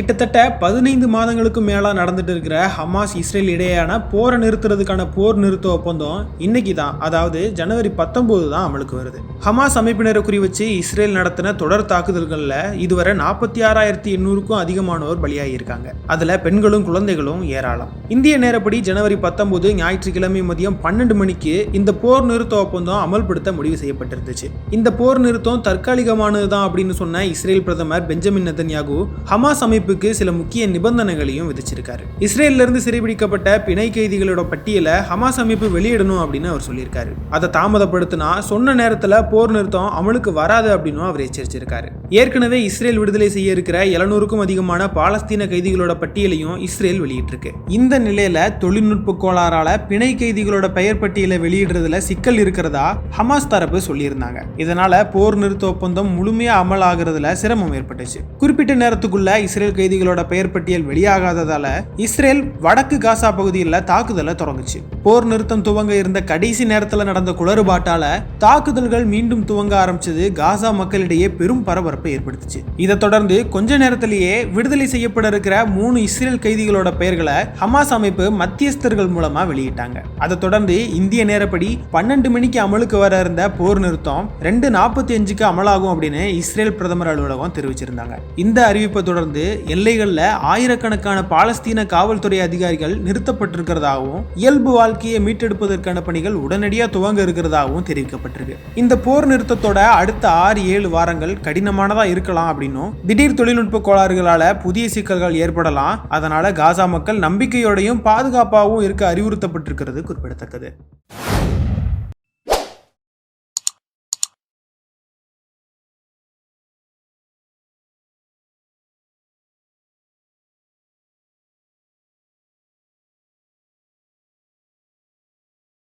கிட்டத்தட்ட 15 மாதங்களுக்கு மேலா நடந்துட்டு இருக்கிற ஹமாஸ் இஸ்ரேல் இடையேயான போரை நிறுத்துறதுக்கான போர் நிறுத்த ஒப்பந்தம் இன்னைக்கு தான், அதாவது ஜனவரி 19 தான் அமலுக்கு வருது. ஹமாஸ் அமைப்பினரை குறிவச்சு இஸ்ரேல் நடத்தின தொடர் தாக்குதல்கள்ல இதுவரை 46,800க்கும் அதிகமானோர் பலியாகியிருக்காங்க. அதுல பெண்களும் குழந்தைகளும் ஏராளம். இந்திய நேரப்படி ஜனவரி 19 ஞாயிற்றுக்கிழமை மதியம் 12 மணிக்கு இந்த போர் நிறுத்த ஒப்பந்தம் அமல்படுத்த முடிவு செய்யப்பட்டிருந்துச்சு. இந்த போர் நிறுத்தம் தற்காலிகமானதுதான் அப்படின்னு சொன்ன இஸ்ரேல் பிரதமர் பெஞ்சமின் நெதன்யாகு ஹமாஸ் அமைப்புக்கு சில முக்கிய நிபந்தனைகளையும் விதிச்சிருக்காரு. இஸ்ரேல்ல இருந்து சிறைபிடிக்கப்பட்ட பிணை கைதிகளோட பட்டியலை ஹமாஸ் அமைப்பு வெளியிடணும் அப்படின்னு அவர் சொல்லியிருக்காரு. அதை தாமதப்படுத்தினா சொன்ன நேரத்தில் போர் நிறுத்தம் அமலுக்கு வராது அப்படின்னு அவர் எச்சரிச்சிருக்காரு. ஏற்கனவே இஸ்ரேல் விடுதலை செய்ய இருக்கிற 700க்கும் அதிகமான பாலஸ்தீன கைதிகளோட பட்டியலையும் இஸ்ரேல் வெளியிட்டிருக்கு. இந்த நிலையில தொழில்நுட்ப கோளாறால பிணை கைதிகளோட பெயர் பட்டியலை வெளியிடுறதுல சிக்கல் இருக்கிறதா ஹமாஸ் தரப்பு சொல்லியிருந்தாங்க. இதனால போர் நிறுத்த ஒப்பந்தம் முழுமையா அமல் ஆகுறதுல சிரமம் ஏற்பட்டுச்சு. குறிப்பிட்ட நேரத்துக்குள்ள இஸ்ரேல் கைதிகளோட பெயர் பட்டியல் வெளியாகாததால இஸ்ரேல் வடக்கு காசா பகுதியில் தாக்குதலை தொடங்குச்சு. போர் நிறுத்தம் துவங்க இருந்த கடைசி நேரத்தில் நடந்த குளறுபாட்டால தாக்குதல்கள் மீண்டும் துவங்க ஆரம்பிச்சது காசா மக்களிடையே பெரும் பரபரப்பை ஏற்படுத்துச்சு. இதை தொடர்ந்து கொஞ்ச நேரத்திலேயே விடுதலை செய்யப்பட இருக்கிற 3 இஸ்ரேல் கைதிகளோட பெயர்களை ஹமாஸ் அமைப்பு மத்தியஸ்தர்கள் மூலமா வெளியிட்டாங்க. அதை தொடர்ந்து இந்திய நேரப்படி 12 மணிக்கு அமலுக்கு வர இருந்த போர் நிறுத்தம் 2:45க்கு அமலாகும் அப்படின்னு இஸ்ரேல் பிரதமர் அலுவலகம் தெரிவிச்சிருந்தாங்க. இந்த அறிவிப்பை தொடர்ந்து எல்லைகள்ல ஆயிரக்கணக்கான பாலஸ்தீன காவல்துறை அதிகாரிகள் நிறுத்தப்பட்டிருக்கிறதாகவும் இயல்பு வாழ்க்கையை மீட்டெடுப்பதற்கான பணிகள் உடனடியாக துவங்க இருக்கிறதாகவும் தெரிவிக்கப்பட்டிருக்கு. இந்த போர் நிறுத்தத்தோட அடுத்த 6-7 வாரங்கள் கடினமானதா இருக்கலாம் அப்படின்னும், திடீர் தொழில்நுட்ப கோளாறுகளால புதிய சிக்கல்கள் ஏற்படலாம். அதனால காசா மக்கள் நம்பிக்கையோடையும் பாதுகாப்பாகவும் இருக்க அறிவுறுத்தப்பட்டிருக்கிறது குறிப்பிடத்தக்கது.